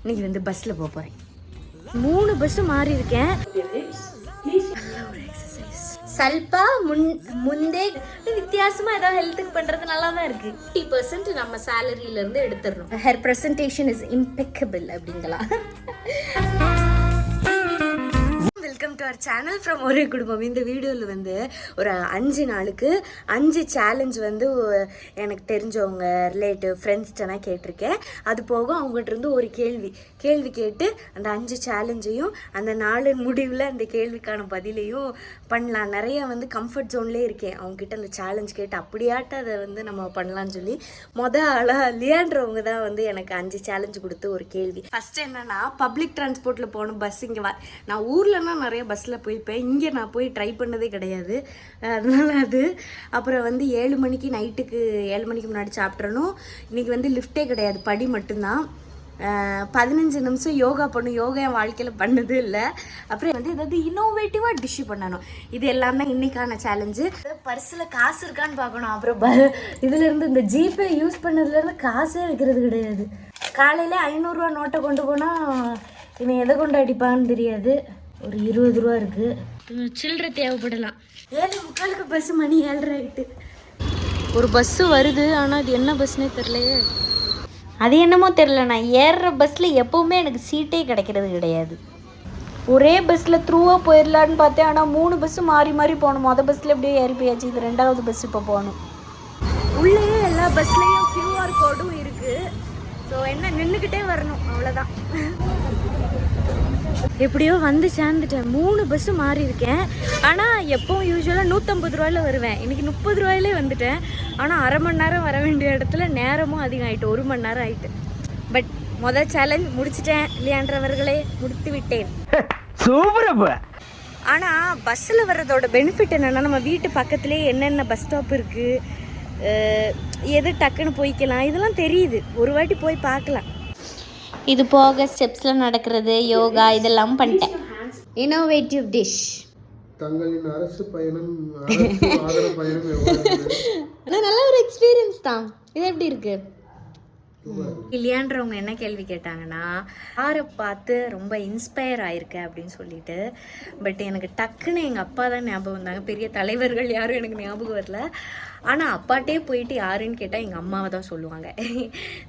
இன்னைக்கு வந்து பஸ்ஸில் போக போகிறேன். 3 பஸ்ஸு மாறி இருக்கேன். நல்ல ஒரு எக்ஸசைஸ். சல்பா முந்தே வித்தியாசமாக ஏதாவது ஹெல்த்துக்கு பண்ணுறது நல்லா தான் இருக்குது. 50% நம்ம சேலரியிலேருந்து எடுத்துடணும். ஹேர் ப்ரெசன்டேஷன் இஸ் இம்பெக்கபிள் அப்படிங்களா. Welcome to our channel from ஒரே குடும்பம். இந்த வீடியோவில் வந்து ஒரு 5 நாளுக்கு 5 சேலஞ்ச் வந்து எனக்கு தெரிஞ்சவங்க ரிலேட்டிவ் ஃப்ரெண்ட்ஸ்ட்டெல்லாம் கேட்டிருக்கேன். அது போக அவங்ககிட்ட இருந்து ஒரு கேள்வி கேட்டு அந்த 5 சேலஞ்சையும் அந்த நாளின் முடிவில் அந்த கேள்விக்கான பதிலையும் பண்ணலாம். நிறைய வந்து கம்ஃபர்ட் ஜோன்லேயே இருக்கேன். அவங்ககிட்ட அந்த சேலஞ்ச் கேட்டு அப்படியாட்ட அதை வந்து நம்ம பண்ணலான்னு சொல்லி ஆளாக லியான்றவங்க தான் வந்து எனக்கு 5 சேலஞ்சு கொடுத்து ஒரு கேள்வி. ஃபஸ்ட்டு என்னென்னா, பப்ளிக் டிரான்ஸ்போர்ட்டில் போகணும். பஸ் இங்கே நான் ஊர்லன்னா நிறைய பஸ்ஸில் போய்ப்பேன். இங்கே நான் போய் ட்ரை பண்ணதே கிடையாது. அதனால அது அப்புறம் வந்து 7 மணிக்கு நைட்டுக்கு 7 மணிக்கு முன்னாடி சாப்பிட்றணும். இன்றைக்கி வந்து லிஃப்டே கிடையாது, படி மட்டும்தான். 15 நிமிஷம் யோகா பண்ணும். யோகா என் வாழ்க்கையில் பண்ணது இல்லை. அப்புறம் வந்து ஏதாவது இன்னோவேட்டிவாக டிஷ்ஷு பண்ணணும். இது எல்லாம் தான் இன்றைக்கான சேலஞ்சு. பர்ஸில் காசு இருக்கான்னு பார்க்கணும். அப்புறம் இதுலேருந்து இந்த ஜிபே யூஸ் பண்ணதுலேருந்து காசே வைக்கிறது கிடையாது. காலையில் 500 நோட்டை கொண்டு போனால் இவன் எதை கொண்டு அடிப்பான்னு தெரியாது. ஒரு 20 ரூபா இருக்குது. சில்லறை தேவைப்படலாம். 7:45 பஸ்ஸு, மணி 7:30 ஆகிட்டு. ஒரு பஸ்ஸு வருது, ஆனால் அது என்ன பஸ்னே தெரிலையே. அது என்னமோ தெரில, நான் ஏறுற பஸ்ஸில் எப்போவுமே எனக்கு சீட்டே கிடைக்கிறது கிடையாது. ஒரே பஸ்ஸில் த்ரூவாக போயிடலான்னு பார்த்தேன். ஆனால் 3 பஸ்ஸு மாறி மாறி போகணும். மொதல் பஸ்ஸில் எப்படியே ஏறி போயாச்சு. இது 2வது பஸ் இப்போ போகணும். உள்ளேயே எல்லா பஸ்லேயும் QR கோடும் இருக்குது. ஸோ என்ன, நின்றுக்கிட்டே வரணும், அவ்வளோதான். எப்படியோ வந்து சேர்ந்துட்டேன். 3 பஸ்ஸு மாறி இருக்கேன். ஆனால் எப்போவும் யூஸ்வலாக 150 ரூபாயில் வருவேன். இன்றைக்கி 30 ரூபாயிலே வந்துட்டேன். ஆனால் அரை மணி நேரம் வர வேண்டிய இடத்துல நேரமும் அதிகம் ஆகிட்டு, 1 மணி நேரம் ஆகிட்டு. பட் முதல் சேலஞ்ச் முடிச்சிட்டேன். லியான்றவர்களே, முடித்து விட்டேன். ஆனால் பஸ்ஸில் வர்றதோட பெனிஃபிட் என்னென்னா, நம்ம வீட்டு பக்கத்துலேயே என்னென்ன பஸ் ஸ்டாப் இருக்குது, எது டக்குன்னு போய்க்கலாம், இதெல்லாம் தெரியுது. ஒரு வாட்டி போய் பார்க்கலாம். இது போக ஸ்டெப்ஸில் நடக்கிறது, யோகா, இதெல்லாம் பண்ணிட்டேன். Innovative dish. தங்களின் அரசு பயணம், ஆதரவு பயணம் நல்ல ஒரு எக்ஸ்பீரியன்ஸ் தான். இது எப்படி இருக்கு? இல்லையான்றவங்க என்ன கேள்வி கேட்டாங்கன்னா, யாரை பார்த்து ரொம்ப இன்ஸ்பயர் ஆயிருக்க அப்படின்னு சொல்லிட்டு. பட் எனக்கு டக்குன்னு எங்கள் அப்பா தான் ஞாபகம் வந்தாங்க. பெரிய தலைவர்கள் யாரும் எனக்கு ஞாபகம் வரல. ஆனால் அப்பாட்டே போயிட்டு யாருன்னு கேட்டால் எங்கள் அம்மாவை தான் சொல்லுவாங்க.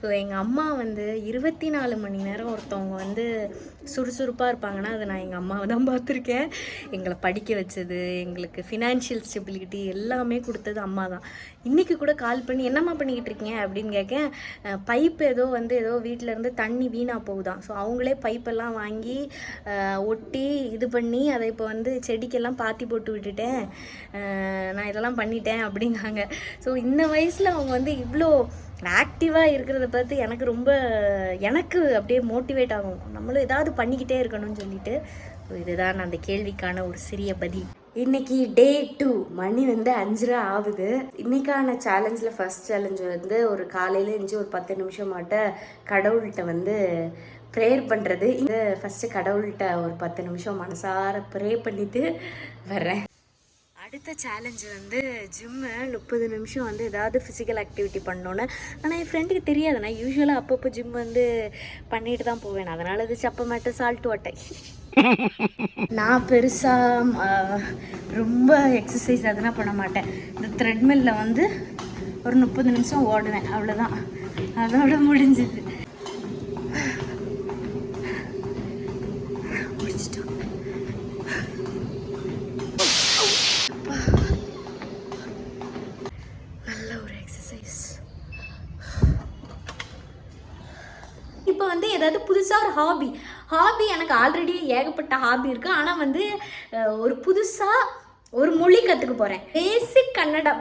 ஸோ எங்கள் அம்மா வந்து 24 மணி நேரம் ஒருத்தவங்க வந்து சுறுசுறுப்பாக இருப்பாங்கன்னா அது நான் எங்கள் அம்மாவை தான் பார்த்துருக்கேன். எங்களை படிக்க வச்சது, எங்களுக்கு ஃபினான்ஷியல் ஸ்டெபிலிட்டி எல்லாமே கொடுத்தது அம்மா தான். இன்றைக்கி கூட கால் பண்ணி என்னம்மா பண்ணிக்கிட்டு இருக்கீங்க அப்படின்னு கேட்கேன். பைப் ஏதோ வீட்டிலேருந்து தண்ணி வீணாக போகுதான். ஸோ அவங்களே பைப்பெல்லாம் வாங்கி ஒட்டி இது பண்ணி அதை இப்போ வந்து செடிக்கெல்லாம் பாத்தி போட்டு விட்டுட்டேன், நான் இதெல்லாம் பண்ணிட்டேன் அப்படிங்காங்க. ஸோ இந்த வயசில் அவங்க வந்து இவ்வளோ ஆக்டிவாக இருக்கிறத பார்த்து எனக்கு அப்படியே மோட்டிவேட் ஆகும். நம்மளும் ஏதாவது பண்ணிக்கிட்டே இருக்கணும்னு சொல்லிட்டு. ஸோ இதுதான் அந்த கேள்விக்கான ஒரு சிறிய பதில். இன்னைக்கு டே 2, மணி வந்து 5:30 ஆகுது. இன்னைக்கான சேலஞ்சில் ஃபர்ஸ்ட் சேலஞ்சு வந்து ஒரு காலையில் எழுந்து ஒரு 10 நிமிஷம் மட்டும் கடவுள்கிட்ட வந்து ப்ரேயர் பண்ணுறது. இந்த ஃபஸ்ட்டு கடவுள்கிட்ட ஒரு 10 நிமிஷம் மனசார ப்ரே பண்ணிவிட்டு வர்றேன். அடுத்த சேலஞ்சு வந்து ஜிம்மு 30 நிமிஷம் வந்து ஏதாவது ஃபிசிக்கல் ஆக்டிவிட்டி பண்ணோன்னு. ஆனால் என் ஃப்ரெண்டுக்கு தெரியாது. நான் யூஸ்வலாக அப்பப்போ ஜிம் வந்து பண்ணிட்டு தான் போவேன். அதனால் அது சப்ப மாட்டை சால்ட்டு வாட்டை. நான் பெருசாக ரொம்ப எக்ஸசைஸ் அதெல்லாம் பண்ண மாட்டேன். இந்த த்ரெட்மில்லில் வந்து ஒரு 30 நிமிஷம் ஓடுவேன், அவ்வளோதான். அதோட முடிஞ்சுது. இப்போ வந்து ஏதாவது புதுசாக ஒரு ஹாபி எனக்கு ஆல்ரெடி ஏகப்பட்ட ஹாபி இருக்குது. ஆனால் வந்து ஒரு புதுசாக ஒரு மொழி கற்றுக்க போகிறேன். பேசிக் கன்னடா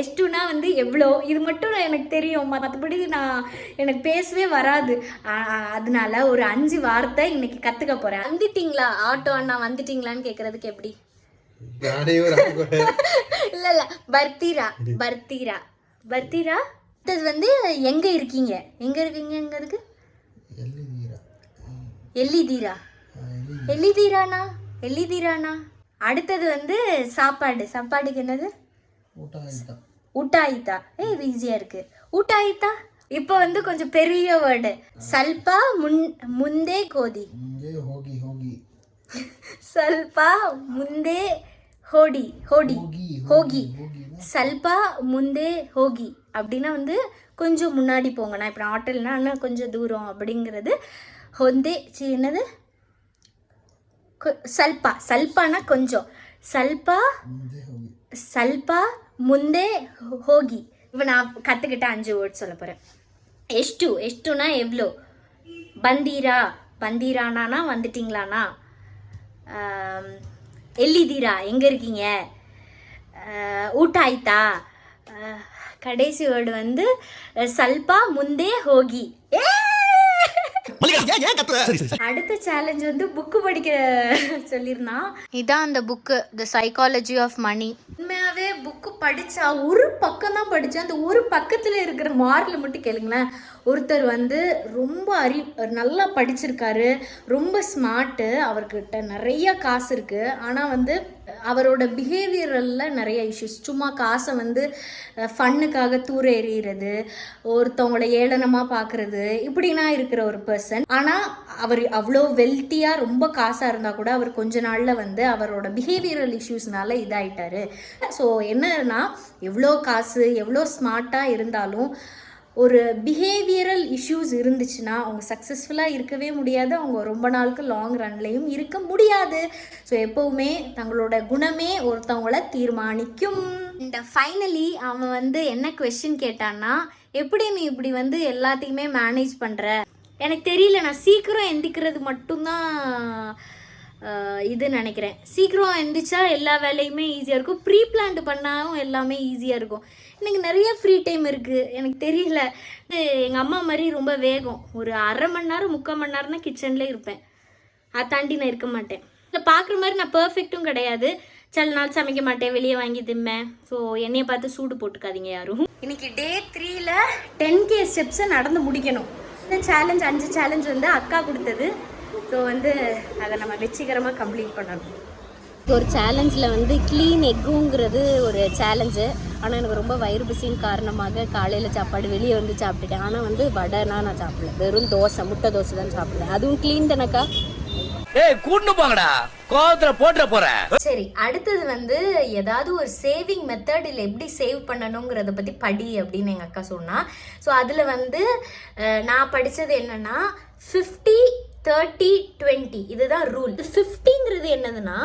எஷ்டுனா வந்து எவ்வளோ, இது மட்டும் எனக்கு தெரியும். மற்றபடி எனக்கு பேசவே வராது. அதனால ஒரு 5 வார்த்தை இன்னைக்கு கற்றுக்க போகிறேன். வந்துட்டீங்களா ஆட்டோ அண்ணா, வந்துட்டீங்களான்னு கேட்குறதுக்கு எப்படி? இல்லை பர்த்தீரா. அடுத்தது வந்து எங்கே இருக்கீங்க எதுக்கு? எல்லிதீரானா. அடுத்தது வந்து சாப்பாடுக்கு என்னது? ஊட்டாயித்தா. இது ஈஸியாக இருக்குது. ஊட்டாயித்தா இப்போ வந்து கொஞ்சம் பெரிய வேர்டு. சல்பா முந்தே கோதி. ಮುಂದೆ ಹೋಗಿ ಹೋಗಿ சல்பா முந்தே ஹோடி ஹோடி ஹோகி. சல்பா முந்தே ஹோகி அப்படின்னா வந்து கொஞ்சம் முன்னாடி போங்க. நான் இப்போ ஆட்டல்னா இன்னும் கொஞ்சம் தூரம் அப்படிங்கிறது. ஹொந்தே என்னது சல்பா. சல்பானா கொஞ்சம். சல்பா சல்பா முந்தே ஹோகி. இப்போ நான் கற்றுக்கிட்ட 5 வேர்ட் சொல்ல போகிறேன். எஷ்டுனா எவ்வளோ. பந்தீரா. பந்தீரானா வந்துட்டீங்களாண்ணா. எல்லிதீரா எங்கே இருக்கீங்க. ஊட்ட ஆயிட்டா. கடைசி வேர்டு வந்து சல்பா முந்தே ஹோகி. அடுத்த சேலஞ்ச் வந்து புக்கு படிக்க சொல்லியிருந்தான். இதான் அந்த book, the psychology of money. உண்மையாகவே புக்கு படித்தா ஒரு பக்கம் தான் படித்தேன். அந்த ஒரு பக்கத்தில் இருக்கிற மார்க்கில் மட்டும் கேளுங்களேன். ஒருத்தர் வந்து ரொம்ப நல்லா படிச்சிருக்காரு, ரொம்ப ஸ்மார்ட்டு, அவர்கிட்ட நிறைய காசு இருக்குது. ஆனால் வந்து அவரோட பிஹேவியரில் நிறைய இஷ்யூஸ். சும்மா காசை வந்து ஃபன்னுக்காக தூர எறிகிறது, ஒருத்தவங்கள ஏளனமாக பார்க்குறது, இப்படின்னா இருக்கிற ஒரு பர்சன். ஆனால் அவர் அவ்வளோ வெல்த்தியாக ரொம்ப காசாக இருந்தால் கூட அவர் கொஞ்ச நாளில் வந்து அவரோட பிஹேவியரல் இஷ்யூஸ்னால இதாயிட்டாரு. ஸோ என்னன்னா, எவ்வளோ காசு எவ்வளோ ஸ்மார்ட்டாக இருந்தாலும் ஒரு பிஹேவியரல் இஷ்யூஸ் இருந்துச்சுன்னா அவங்க சக்ஸஸ்ஃபுல்லாக இருக்கவே முடியாது. அவங்க ரொம்ப நாளுக்கு லாங் ரன்லேயும் இருக்க முடியாது. ஸோ எப்போவுமே தங்களோட குணமே ஒருத்தவங்கள தீர்மானிக்கும். இந்த ஃபைனலி அவன் வந்து என்ன கொஸ்டின் கேட்டான்னா, எப்படி நீ இப்படி வந்து எல்லாத்தையுமே மேனேஜ் பண்ணுற. எனக்கு தெரியல, நான் சீக்கிரம் எந்திக்கிறது மட்டும்தான் இது நினைக்கிறேன். சீக்கிரம் எந்திரிச்சா எல்லா வேலையுமே ஈஸியாக இருக்கும். ப்ரீ பிளான்டு பண்ணாலும் எல்லாமே ஈஸியாக இருக்கும். எனக்கு நிறைய ஃப்ரீ டைம் இருக்குது. எனக்கு தெரியல, எங்கள் அம்மா மாதிரி ரொம்ப வேகம். ஒரு அரை மணி நேரம் 3/4 மணி நேரம் தான் கிச்சன்லேயே இருப்பேன். அதை தாண்டி நான் இருக்க மாட்டேன். இல்லை பார்க்குற மாதிரி நான் பர்ஃபெக்ட்டும் கிடையாது. சில நாள் சமைக்க மாட்டேன், வெளியே வாங்கி திம்பேன். ஸோ என்னையை பார்த்து சூடு போட்டுக்காதீங்க யாரும். இன்னைக்கு டே 3ல் 10K ஸ்டெப்ஸை நடந்து முடிக்கணும். இந்த சேலஞ்ச் 5 சேலஞ்ச் வந்து அக்கா கொடுத்தது. ஸோ வந்து அதை நம்ம வெற்றிகரமாக கம்ப்ளீட் பண்ணணும். ஒரு சேலஞ்சில் வந்து க்ளீன் எக்குங்கிறது ஒரு சேலஞ்சு. ஆனால் எனக்கு ரொம்ப வயிறு பசியின் காரணமாக காலையில் சாப்பாடு வெளியே வந்து சாப்பிட்டுட்டேன். ஆனால் வந்து வடைனா நான் சாப்பிடல, வெறும் தோசை, முட்டை தோசை தான் சாப்பிடுவேன். அதுவும் க்ளீன் தானக்கா. கூண்டு போங்கடா, கோவத்துல போட்டுற போற. சரி, அடுத்தது வந்து ஏதாவது ஒரு சேவிங் மெத்தட் இல்லை எப்படி சேவ் பண்ணணுங்கிறத பற்றி படி அப்படின்னு எங்கள் அக்கா சொன்னா. ஸோ அதில் வந்து நான் படித்தது என்னன்னா 50-30-20 இதுதான் ரூல். 50ங்கிறது என்னதுன்னா,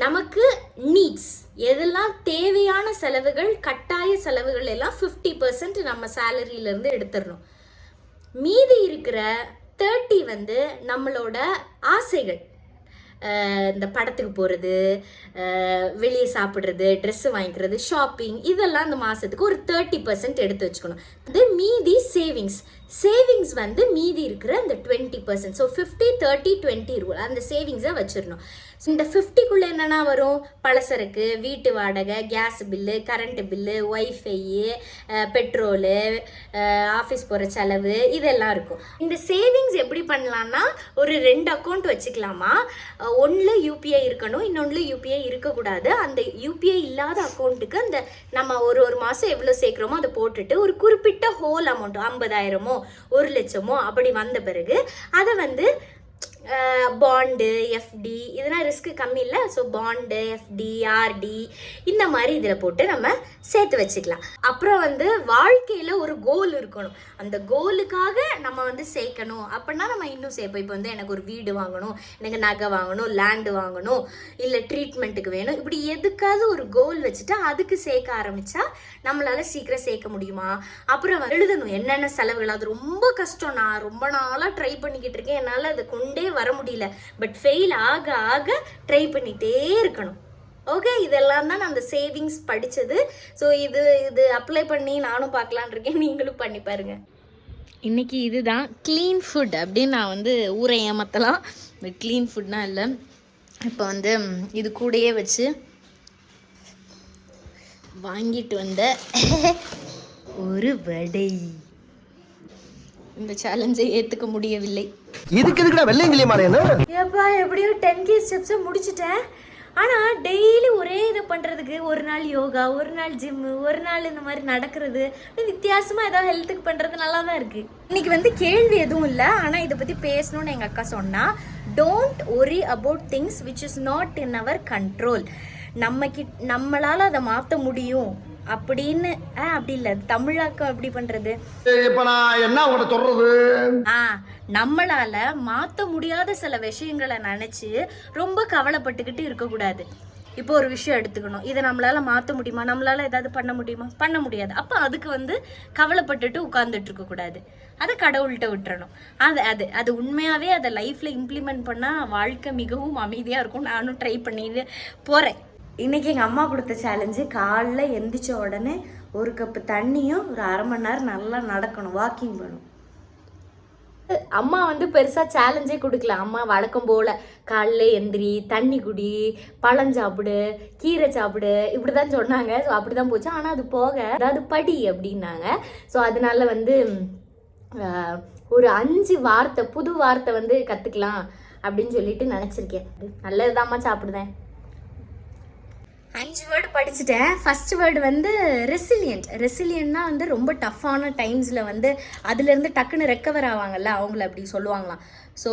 நமக்கு நீட்ஸ் எதெல்லாம் தேவையான செலவுகள், கட்டாய செலவுகள் எல்லாம் 50% நம்ம சேலரியிலேருந்து எடுத்துடணும். மீதி இருக்கிற 30 வந்து நம்மளோட ஆசைகள். இந்த படத்துக்கு போகிறது, வெளியே சாப்பிட்றது, ட்ரெஸ்ஸு வாங்கிக்கிறது, ஷாப்பிங், இதெல்லாம் இந்த மாதத்துக்கு ஒரு 30% எடுத்து வச்சுக்கணும். அது மீதி சேவிங்ஸ் வந்து மீதி இருக்கிற அந்த 20%. ஸோ 50-30-20 ரூல், அந்த சேவிங்ஸை வச்சிடணும். இந்த 50க்குள்ளே என்னென்னா வரும், பலசரக்கு, வீட்டு வாடகை, gas bill, current bill, wifi, petrol, office போகிற செலவு, இதெல்லாம் இருக்கும். இந்த சேவிங்ஸ் எப்படி பண்ணலான்னா, ஒரு 2 அக்கௌண்ட் வச்சுக்கலாமா. ஒன்றில் யூபிஐ இருக்கணும், இன்னொன்றில் யூபிஐ இருக்கக்கூடாது. அந்த யூபிஐ இல்லாத அக்கௌண்ட்டுக்கு அந்த நம்ம ஒரு மாதம் எவ்வளோ சேர்க்குறோமோ அதை போட்டுட்டு ஒரு குறிப்பிட்ட ஹோல் அமௌண்ட் 50,000மோ 1,00,000மோ அப்படி வந்த பிறகு அதை வந்து பாண்டு, எஃப்டி, இதெல்லாம் ரிஸ்க்கு கம்மி இல்லை. ஸோ பாண்டு, எஃப்டி, ஆர்டி இந்த மாதிரி இதில் போட்டு நம்ம சேர்த்து வச்சுக்கலாம். அப்புறம் வந்து வாழ்க்கையில் ஒரு கோல் இருக்கணும். அந்த கோலுக்காக நம்ம வந்து சேர்க்கணும். அப்படின்னா நம்ம இன்னும் சேர்ப்போம். இப்போ வந்து எனக்கு ஒரு வீடு வாங்கணும், எனக்கு நகை வாங்கணும், லேண்டு வாங்கணும், இல்லை ட்ரீட்மெண்ட்டுக்கு வேணும், இப்படி எதுக்காவது ஒரு கோல் வச்சுட்டு அதுக்கு சேர்க்க ஆரம்பித்தா நம்மளால் சீக்கிரம் சேர்க்க முடியுமா. அப்புறம் எழுதணும் என்னென்ன செலவுகள். அது ரொம்ப கஷ்டம். நான் ரொம்ப நாளாக ட்ரை பண்ணிக்கிட்டு இருக்கேன், என்னால் அதை கொண்டே வர முடியல. பட் ஃபெயில் ஆக ஆக ட்ரை பண்ணிகிட்டே இருக்கணும். ஓகே, இதெல்லாம் தான் நான் அந்த சேவிங்ஸ் படித்தது. ஸோ இது அப்ளை பண்ணி நானும் பார்க்கலான் இருக்கேன். நீங்களும் பண்ணி பாருங்கள். இன்றைக்கி இதுதான் க்ளீன் ஃபுட் அப்படின்னு நான் வந்து ஊரை ஏமாற்றலாம். பட் க்ளீன் ஃபுட்னா இல்லை. இப்போ வந்து இது கூடயே வச்சு வாங்கிட்டு வந்த ஒரு வடை. இந்த சேலஞ்சை ஏற்றுக்க முடியவில்லை. இதுக்கு எதுக்குடா வெள்ளையங்கிலி மாறேன்னு? ஏப்பா எப்படியோ 10K ஸ்டெப்ஸை முடிச்சிட்டேன். ஆனால் டெய்லி ஒரே இதை பண்ணுறதுக்கு ஒரு நாள் யோகா, ஒரு நாள் ஜிம்மு, ஒரு நாள் இந்த மாதிரி நடக்கிறது, வித்தியாசமாக ஏதாவது ஹெல்த்துக்கு பண்ணுறது நல்லா தான் இருக்குது. இன்றைக்கி வந்து கேள்வி எதுவும் இல்லை, ஆனால் இதை பற்றி பேசணும்னு எங்கள் அக்கா சொன்னால், don't worry about things which is not in our control. நம்மளால் அதை மாற்ற முடியும் அப்படின்னு அப்படி இல்லை, தமிழாக்கம் எப்படி பண்றது? இப்ப நான் என்ன உங்களை சொல்றது? நம்மளால மாத்த முடியாத சில விஷயங்களை நினைச்சு ரொம்ப கவலைப்பட்டுக்கிட்டு இருக்கக்கூடாது. இப்போ ஒரு விஷயம் எடுத்துக்கணும், இதை நம்மளால மாற்ற முடியுமா, நம்மளால ஏதாவது பண்ண முடியுமா, பண்ண முடியாது. அப்போ அதுக்கு வந்து கவலைப்பட்டுட்டு உட்கார்ந்துட்டு இருக்கக்கூடாது, அதை கடவுள்கிட்ட விட்டுறணும். அது உண்மையாகவே அதை லைஃப்பில் இம்ப்ளிமெண்ட் பண்ணால் வாழ்க்கை மிகவும் அமைதியாக இருக்கும். நானும் ட்ரை பண்ணிட்டு போகிறேன். இன்றைக்கி எங்கள் அம்மா கொடுத்த சேலஞ்சு, காலைல எந்திரிச்ச உடனே ஒரு கப்பு தண்ணியும் ஒரு அரை மணி நேரம் நல்லா நடக்கணும், வாக்கிங் பண்ணணும். அம்மா வந்து பெருசாக சேலஞ்சே கொடுக்கல. அம்மா வழக்கம் போல் காலைல எந்திரி, தண்ணி குடி, பழம் சாப்பிடு, கீரை சாப்பிடு, இப்படி தான் சொன்னாங்க. ஸோ அப்படி தான் போச்சு. ஆனால் அது போக அதாவது படி அப்படின்னாங்க. ஸோ அதனால வந்து ஒரு 5 வார்த்தை, புது வார்த்தை வந்து கற்றுக்கலாம் அப்படின்னு சொல்லிட்டு நினச்சிருக்கேன். நல்லதுதாம்மா, சாப்பிடுதேன். 5 வேர்டு படிச்சுட்டேன். ஃபர்ஸ்ட் வேர்டு வந்து ரெசிலியன்ட். ரெசிலியன்ட்னா வந்து ரொம்ப டஃப்பான டைம்ஸில் வந்து அதுலேருந்து டக்குன்னு ரெக்கவர் ஆவாங்கல்ல, அவங்கள அப்படி சொல்லுவாங்களாம். So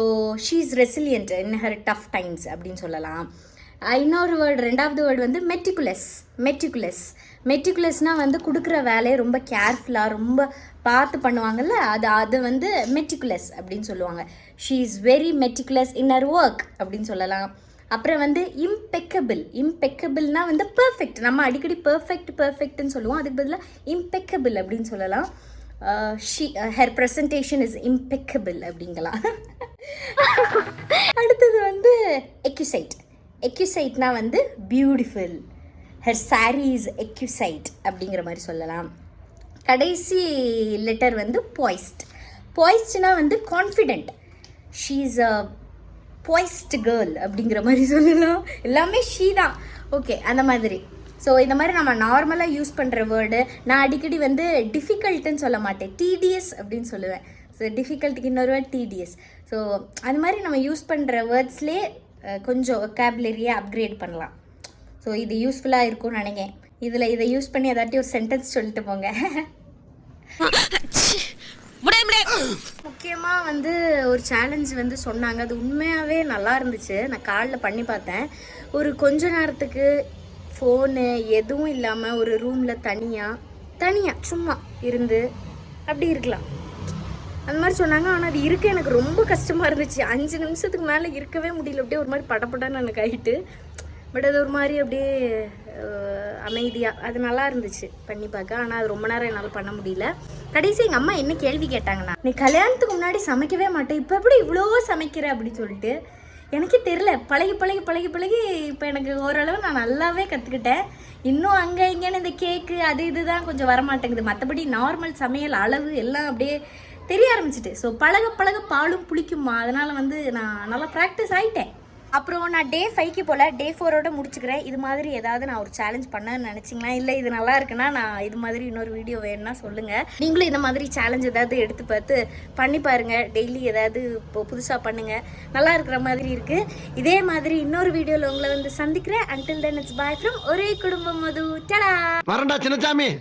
she is resilient in her tough times அப்படின்னு சொல்லலாம். இன்னொரு வேர்டு, ரெண்டாவது வேர்டு வந்து மெட்டிகுலஸ். மெட்டிகுலஸ்னால் வந்து கொடுக்குற வேலையை ரொம்ப கேர்ஃபுல்லாக ரொம்ப பார்த்து பண்ணுவாங்கல்ல, அது வந்து மெட்டிகுலஸ் அப்படின்னு சொல்லுவாங்க. She is very meticulous in her work அப்படின்னு சொல்லலாம். அப்புறம் வந்து இம்பெக்கபிள்னா வந்து பர்ஃபெக்ட். நம்ம அடிக்கடி பர்ஃபெக்ட்னு சொல்லுவோம், அதுக்கு பதிலாக இம்பெக்கபிள் அப்படின்னு சொல்லலாம். ஹர் ப்ரெசன்டேஷன் இஸ் இம்பெக்கபிள் அப்படிங்கலாம். அடுத்தது வந்து எக்யூசைட்னா வந்து beautiful. Her sari is exquisite அப்படிங்கிற மாதிரி சொல்லலாம். கடைசி லெட்டர் வந்து பாய்ஸ்ட்னா வந்து confident. She is a poised girl அப்படிங்கிற மாதிரி சொல்லலாம். எல்லாமே ஷீ தான். ஓகே, அந்த மாதிரி. ஸோ இந்த மாதிரி நம்ம நார்மலாக யூஸ் பண்ணுற வேர்டு. நான் அடிக்கடி வந்து டிஃபிகல்ட்டுன்னு சொல்ல மாட்டேன், டிடிஎஸ் அப்படின்னு சொல்லுவேன். ஸோ டிஃபிகல்ட்டுக்கு இன்னொரு வேர்ட் டிடிஎஸ். ஸோ அது மாதிரி நம்ம யூஸ் பண்ணுற வேர்ட்ஸ்லேயே கொஞ்சம் ஒக்காபுலரியை அப்கிரேட் பண்ணலாம். ஸோ இது யூஸ்ஃபுல்லாக இருக்கும்னு நினைக்கிறேன். இதை யூஸ் பண்ணி ஏதாட்டி ஒரு சென்டென்ஸ் சொல்லிட்டு போங்க. முக்கியமாக வந்து ஒரு சேலஞ்ச் வந்து சொன்னாங்க, அது உண்மையாகவே நல்லா இருந்துச்சு. நான் காலில் பண்ணி பார்த்தேன். ஒரு கொஞ்ச நேரத்துக்கு ஃபோனு எதுவும் இல்லாமல் ஒரு ரூமில் தனியாக சும்மா இருந்து அப்படி இருக்கலாம், அந்த மாதிரி சொன்னாங்க. ஆனால் அது இருக்க எனக்கு ரொம்ப கஷ்டமாக இருந்துச்சு. 5 நிமிஷத்துக்கு மேலே இருக்கவே முடியல. அப்படியே ஒரு மாதிரி படப்படன்னு எனக்கு ஆகிட்டு. பட் அது ஒரு மாதிரி அப்படியே அமைதியாக, அது நல்லா இருந்துச்சு பண்ணி பார்க்க. ஆனால் அது ரொம்ப நேரம் என்னால் பண்ண முடியல. கடைசி எங்கள் அம்மா என்ன கேள்வி கேட்டாங்கன்னா, நீ கல்யாணத்துக்கு முன்னாடி சமைக்கவே மாட்டேன், இப்போ எப்படி இவ்வளோ சமைக்கிற அப்படின்னு சொல்லிட்டு. எனக்கே தெரில, பழகி இப்போ எனக்கு ஓரளவு நான் நல்லாவே கற்றுக்கிட்டேன். இன்னும் அங்கே இங்கேன்னு இந்த கேக்கு அது இதுதான் கொஞ்சம் வரமாட்டேங்குது. மற்றபடி நார்மல் சமையல் அளவு எல்லாம் அப்படியே தெரிய ஆரம்பிச்சிட்டு. ஸோ பழக பாலும் புளிக்குமா, அதனால் வந்து நான் நல்லா ப்ராக்டிஸ் ஆகிட்டேன். அப்புறம் நான் டே 5க்கு போல் டே 4ஓட முடிச்சுக்கிறேன். இது மாதிரி ஏதாவது நான் ஒரு சேலஞ்ச் பண்ணேன்னு நினச்சிங்களா, இல்லை இது நல்லா இருக்குன்னா நான் இது மாதிரி இன்னொரு வீடியோ வேணும்னா சொல்லுங்கள். நீங்களும் இந்த மாதிரி சேலஞ்ச் ஏதாவது எடுத்து பார்த்து பண்ணி பாருங்கள். டெய்லி ஏதாவது இப்போ புதுசாக பண்ணுங்கள், நல்லா இருக்கிற மாதிரி இருக்குது. இதே மாதிரி இன்னொரு வீடியோவில் உங்களை வந்து சந்திக்கிறேன். until then it's bye from ஒரே குடும்பம் மது. டடா. வரண்டா சின்னசாமி.